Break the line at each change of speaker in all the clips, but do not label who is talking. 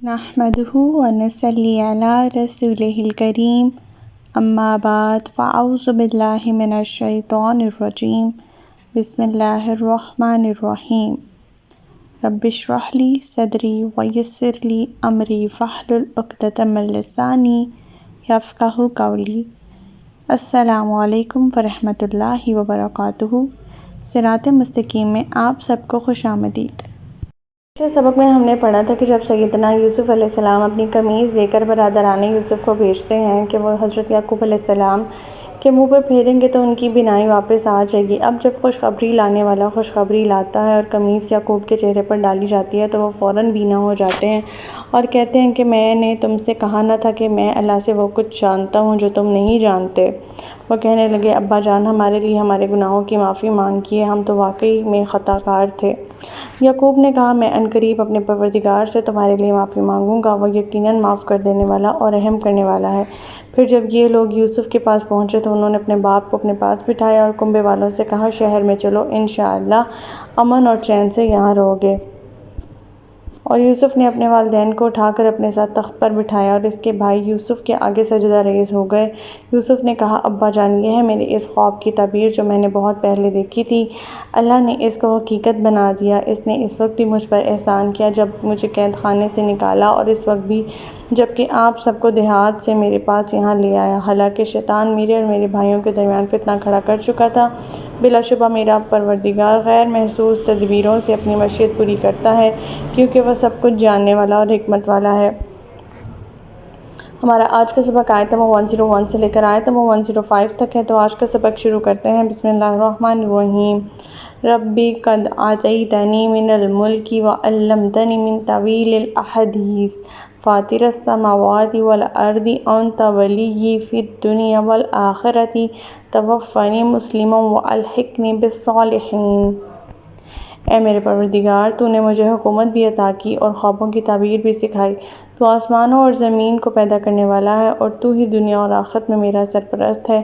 نحمده ونصلي على رسوله الكريم اما بعد فاعوذ باللہ من الشیطان الرجیم بسم اللہ الرحمن الرحیم رب اشرح لی صدری ویسر لی امری واحلل عقدۃ من لسانی یفقہوا قولی۔ السلام علیکم ورحمۃ اللہ وبرکاتہ۔ صراط مستقیم میں آپ سب کو خوش آمدید۔ پچھلے سبق میں ہم نے پڑھا تھا کہ جب سیدنا یوسف علیہ السلام اپنی قمیص لے کر برادران یوسف کو بھیجتے ہیں کہ وہ حضرت یعقوب علیہ السلام کے منہ پہ پھیریں گے تو ان کی بینائی واپس آ جائے گی۔ اب جب خوشخبری لانے والا خوشخبری لاتا ہے اور قمیص یعقوب کے چہرے پر ڈالی جاتی ہے تو وہ فوراً بینا ہو جاتے ہیں اور کہتے ہیں کہ میں نے تم سے کہا نہ تھا کہ میں اللہ سے وہ کچھ جانتا ہوں جو تم نہیں جانتے۔ وہ کہنے لگے ابا جان ہمارے لیے ہمارے گناہوں کی معافی مانگیے، ہم تو واقعی میں خطا کار تھے۔ یعقوب نے کہا میں عنقریب اپنے پروردگار سے تمہارے لیے معافی مانگوں گا، وہ یقیناً معاف کر دینے والا اور رحم کرنے والا ہے۔ پھر جب یہ لوگ یوسف کے پاس پہنچے تو انہوں نے اپنے باپ کو اپنے پاس بٹھایا اور کنبے والوں سے کہا شہر میں چلو، انشاءاللہ امن اور چین سے یہاں رہو گے۔ اور یوسف نے اپنے والدین کو اٹھا کر اپنے ساتھ تخت پر بٹھایا اور اس کے بھائی یوسف کے آگے سجدہ ریز ہو گئے۔ یوسف نے کہا ابا جان یہ ہے میرے اس خواب کی تعبیر جو میں نے بہت پہلے دیکھی تھی، اللہ نے اس کو حقیقت بنا دیا۔ اس نے اس وقت بھی مجھ پر احسان کیا جب مجھے قید خانے سے نکالا، اور اس وقت بھی جب کہ آپ سب کو دیہات سے میرے پاس یہاں لے آیا۔ حالانکہ شیطان میرے اور میرے بھائیوں کے درمیان فتنہ کھڑا کر چکا تھا، بلا شبہ میرا پروردگار غیر محسوس تدبیروں سے اپنی مشیت پوری کرتا ہے، کیونکہ وہ سب کچھ جاننے والا اور حکمت والا ہے۔ ہمارا آج کا سبق آیت نمبر 101 سے لے کر آیت نمبر 105 تک ہے، تو آج کا سبق شروع کرتے ہیں۔ بسم اللہ الرحمن الرحیم۔ ربی قد آتیتنی من الملک وعلمتنی من تأویل الاحادیث فاطر السماوات والارض انت ولی فی الدنیا والآخرۃ توفنی مسلما والحقنی بالصالحین۔ اے میرے پروردگار، تو نے مجھے حکومت بھی عطا کی اور خوابوں کی تعبیر بھی سکھائی۔ تو آسمانوں اور زمین کو پیدا کرنے والا ہے اور تو ہی دنیا اور آخرت میں میرا سرپرست ہے۔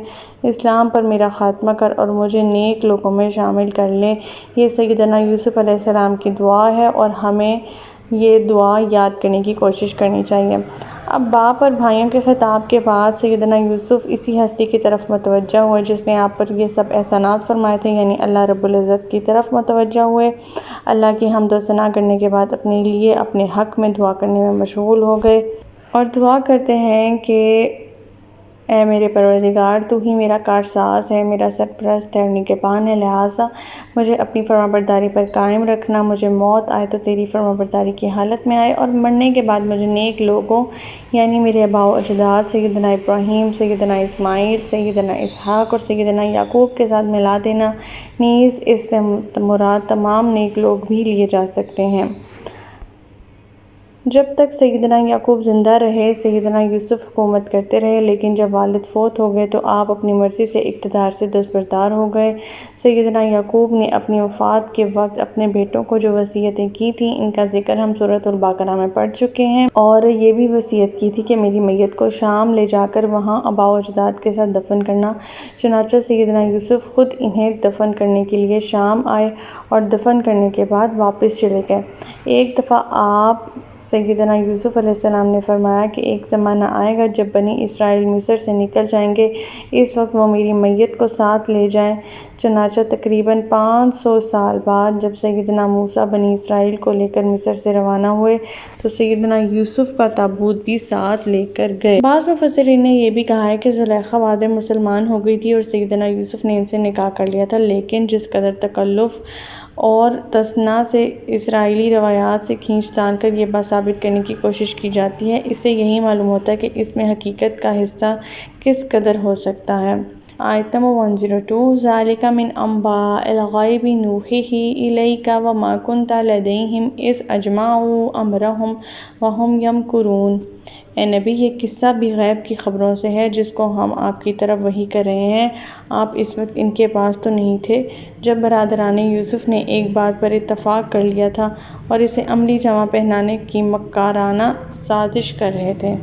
اسلام پر میرا خاتمہ کر اور مجھے نیک لوگوں میں شامل کر لے۔ یہ سیدنا یوسف علیہ السلام کی دعا ہے اور ہمیں یہ دعا یاد کرنے کی کوشش کرنی چاہیے۔ اب باپ اور بھائیوں کے خطاب کے بعد سیدنا یوسف اسی ہستی کی طرف متوجہ ہوئے جس نے آپ پر یہ سب احسانات فرمائے تھے، یعنی اللہ رب العزت کی طرف متوجہ ہوئے۔ اللہ کی حمد و ثنا کرنے کے بعد اپنے لیے اپنے حق میں دعا کرنے میں مشغول ہو گئے اور دعا کرتے ہیں کہ اے میرے پروردگار، تو ہی میرا کارساز ہے، میرا سرپرست ہے اور نگہبان ہے، لہٰذا مجھے اپنی فرمانبرداری پر قائم رکھنا۔ مجھے موت آئے تو تیری فرمانبرداری کی حالت میں آئے، اور مرنے کے بعد مجھے نیک لوگوں یعنی میرے آباء و اجداد سیدنا ابراہیم، سیدنا اسماعیل، سیدنا اسحاق اور سیدنا یعقوب کے ساتھ ملا دینا۔ نیز اس سے مراد تمام نیک لوگ بھی لیے جا سکتے ہیں۔ جب تک سیدنا یعقوب زندہ رہے سیدنا یوسف حکومت کرتے رہے، لیکن جب والد فوت ہو گئے تو آپ اپنی مرضی سے اقتدار سے دستبردار ہو گئے۔ سیدنا یعقوب نے اپنی وفات کے وقت اپنے بیٹوں کو جو وصیتیں کی تھیں ان کا ذکر ہم سورۃ البقرہ میں پڑھ چکے ہیں، اور یہ بھی وصیت کی تھی کہ میری میت کو شام لے جا کر وہاں آباء و اجداد کے ساتھ دفن کرنا۔ چنانچہ سیدنا یوسف خود انہیں دفن کرنے کے لیے شام آئے اور دفن کرنے کے بعد واپس چلے گئے۔ ایک دفعہ آپ سیدنا یوسف علیہ السلام نے فرمایا کہ ایک زمانہ آئے گا جب بنی اسرائیل مصر سے نکل جائیں گے، اس وقت وہ میری میت کو ساتھ لے جائیں۔ چنانچہ تقریباً 500 سال بعد جب سیدنا موسیٰ بنی اسرائیل کو لے کر مصر سے روانہ ہوئے تو سیدنا یوسف کا تابوت بھی ساتھ لے کر گئے۔ بعض مفسرین نے یہ بھی کہا ہے کہ زلیخا بعد میں مسلمان ہو گئی تھی اور سیدنا یوسف نے ان سے نکاح کر لیا تھا، لیکن جس قدر تکلف اور تصنع سے اسرائیلی روایات سے کھینچ تان کر یہ بات ثابت کرنے کی کوشش کی جاتی ہے، اس سے یہی معلوم ہوتا ہے کہ اس میں حقیقت کا حصہ کس قدر ہو سکتا ہے۔ آیت نمبر 102۔ ذَلِکَ مِنْ أَنْبَاءِ الْغَیْبِ نُوحِیہِ إِلَیْکَ وَمَا کُنْتَ لَدَیْہِمْ إِذْ أَجْمَعُوا أَمْرَہُمْ وَہُمْ یَمْکُرُونَ۔ اے نبی، یہ قصہ بھی غیب کی خبروں سے ہے جس کو ہم آپ کی طرف وحی کر رہے ہیں۔ آپ اس وقت ان کے پاس تو نہیں تھے جب برادران یوسف نے ایک بات پر اتفاق کر لیا تھا اور اسے عملی جامہ پہنانے کی مکارانہ سازش کر رہے تھے۔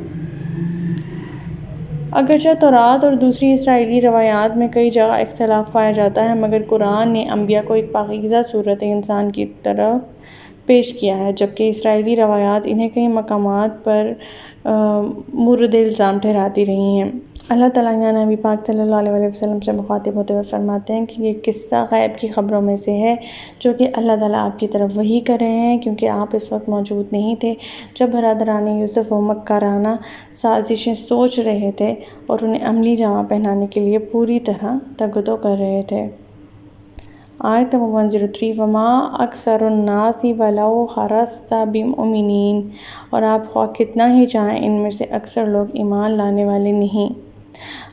اگرچہ تورات اور دوسری اسرائیلی روایات میں کئی جگہ اختلاف پایا جاتا ہے، مگر قرآن نے انبیاء کو ایک پاکیزہ صورت انسان کی طرح پیش کیا ہے، جبکہ اسرائیلی روایات انہیں کئی مقامات پر مورد الزام ٹھہراتی رہی ہیں۔ اللہ تعالیٰ یہاں نبی پاک صلی اللہ علیہ وسلم سے مخاطب ہوتے ہوئے فرماتے ہیں کہ یہ قصہ غیب کی خبروں میں سے ہے جو کہ اللہ تعالیٰ آپ کی طرف وحی کر رہے ہیں، کیونکہ آپ اس وقت موجود نہیں تھے جب برادران یوسف وہ مکرانہ سازشیں سوچ رہے تھے اور انہیں عملی جامہ پہنانے کے لیے پوری طرح تگدو کر رہے تھے۔ آیت نمبر 103 وَمَا أَكْثَرُ النَّاسِ وَلَوْ حَرَصْتَ بِمُؤْمِنِينَ، اور آپ خواہ کتنا ہی چاہیں ان میں سے اکثر لوگ ایمان لانے والے نہیں۔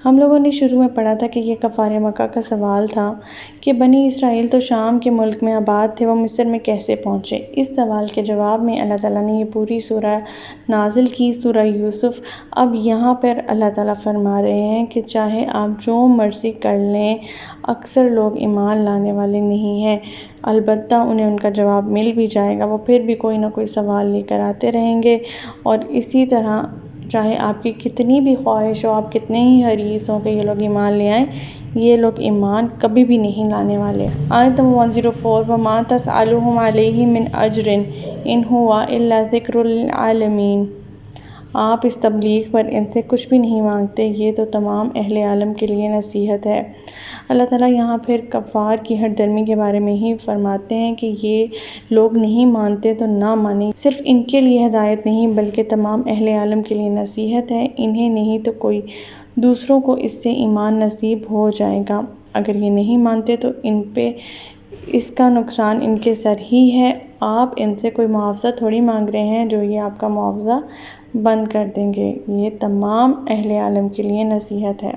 ہم لوگوں نے شروع میں پڑھا تھا کہ یہ کفار مکہ کا سوال تھا کہ بنی اسرائیل تو شام کے ملک میں آباد تھے، وہ مصر میں کیسے پہنچے؟ اس سوال کے جواب میں اللہ تعالیٰ نے یہ پوری سورہ نازل کی، سورہ یوسف۔ اب یہاں پر اللہ تعالیٰ فرما رہے ہیں کہ چاہے آپ جو مرضی کر لیں، اکثر لوگ ایمان لانے والے نہیں ہیں، البتہ انہیں ان کا جواب مل بھی جائے گا، وہ پھر بھی کوئی نہ کوئی سوال لے کر آتے رہیں گے، اور اسی طرح چاہے آپ کی کتنی بھی خواہش ہو، آپ کتنے ہی حریص ہوں کہ یہ لوگ ایمان لے آئیں، یہ لوگ ایمان کبھی بھی نہیں لانے والے۔ آیت نمبر 104 وَمَا تَسْأَلُهُمْ عَلَيْهِ مِنْ أَجْرٍ إِنْ هُوَ إِلَّا ذِكْرٌ لِلْعَالَمِينَ، آپ اس تبلیغ پر ان سے کچھ بھی نہیں مانگتے، یہ تو تمام اہل عالم کے لیے نصیحت ہے۔ اللہ تعالیٰ یہاں پھر کفار کی ہٹ درمی کے بارے میں ہی فرماتے ہیں کہ یہ لوگ نہیں مانتے تو نہ مانیں، صرف ان کے لیے ہدایت نہیں بلکہ تمام اہل عالم کے لیے نصیحت ہے، انہیں نہیں تو کوئی دوسروں کو اس سے ایمان نصیب ہو جائے گا، اگر یہ نہیں مانتے تو ان پہ اس کا نقصان ان کے سر ہی ہے، آپ ان سے کوئی معاوضہ تھوڑی مانگ رہے ہیں جو یہ آپ کا معاوضہ بند کر دیں گے، یہ تمام اہل عالم کے لیے نصیحت ہے۔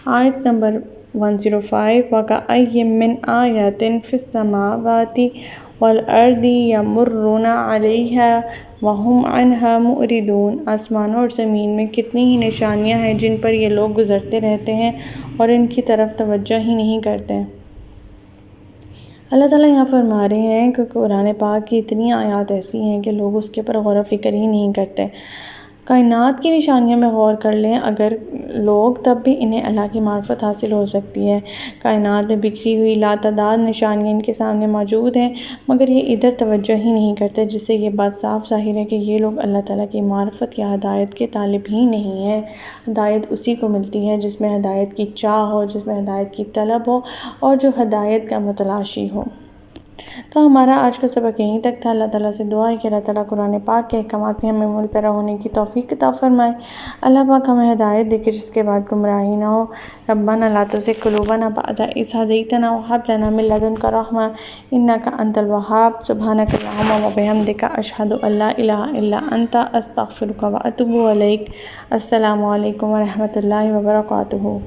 آیت نمبر 105 وَكَأَيٍّ مِّنْ آیَةٍ فِي السَّمَاوَاتِ وَالْأَرْضِ يَمُرُّونَ عَلَيْهَا وَهُمْ عَنْهَا مُعْرِضُونَ، آسمانوں اور زمین میں کتنی ہی نشانیاں ہیں جن پر یہ لوگ گزرتے رہتے ہیں اور ان کی طرف توجہ ہی نہیں کرتے۔ اللہ تعالیٰ یہاں فرما رہے ہیں کہ قرآن پاک کی اتنی آیات ایسی ہیں کہ لوگ اس کے پر غور و فکر ہی نہیں کرتے۔ کائنات کی نشانیوں میں غور کر لیں اگر لوگ، تب بھی انہیں اللہ کی معرفت حاصل ہو سکتی ہے۔ کائنات میں بکھری ہوئی لاتعداد نشانیاں ان کے سامنے موجود ہیں، مگر یہ ادھر توجہ ہی نہیں کرتے، جس سے یہ بات صاف ظاہر ہے کہ یہ لوگ اللہ تعالیٰ کی معرفت یا ہدایت کے طالب ہی نہیں ہیں۔ ہدایت اسی کو ملتی ہے جس میں ہدایت کی چاہ ہو، جس میں ہدایت کی طلب ہو اور جو ہدایت کا متلاشی ہو۔ تو ہمارا آج کا سبق یہیں تک تھا۔ اللہ تعالیٰ سے دعا ہے کہ اللہ تعالیٰ قرآن پاک کے احکامات میں ہمیں عمل پیرا ہونے کی توفیق عطا فرمائے۔ اللہ پاک ہمیں ہدایت دے کہ جس کے بعد گمراہی نہ ہو۔ ربنا لا تزغ قلوبنا بعد إذ هديتنا وهب لنا من لدنك رحمة إنك أنت الوهاب سبحانك اللهم وبحمدك أشهد أن لا إله إلا أنت أستغفرك وأتوب إليك۔ السلام علیکم ورحمۃ اللہ وبرکاتہ۔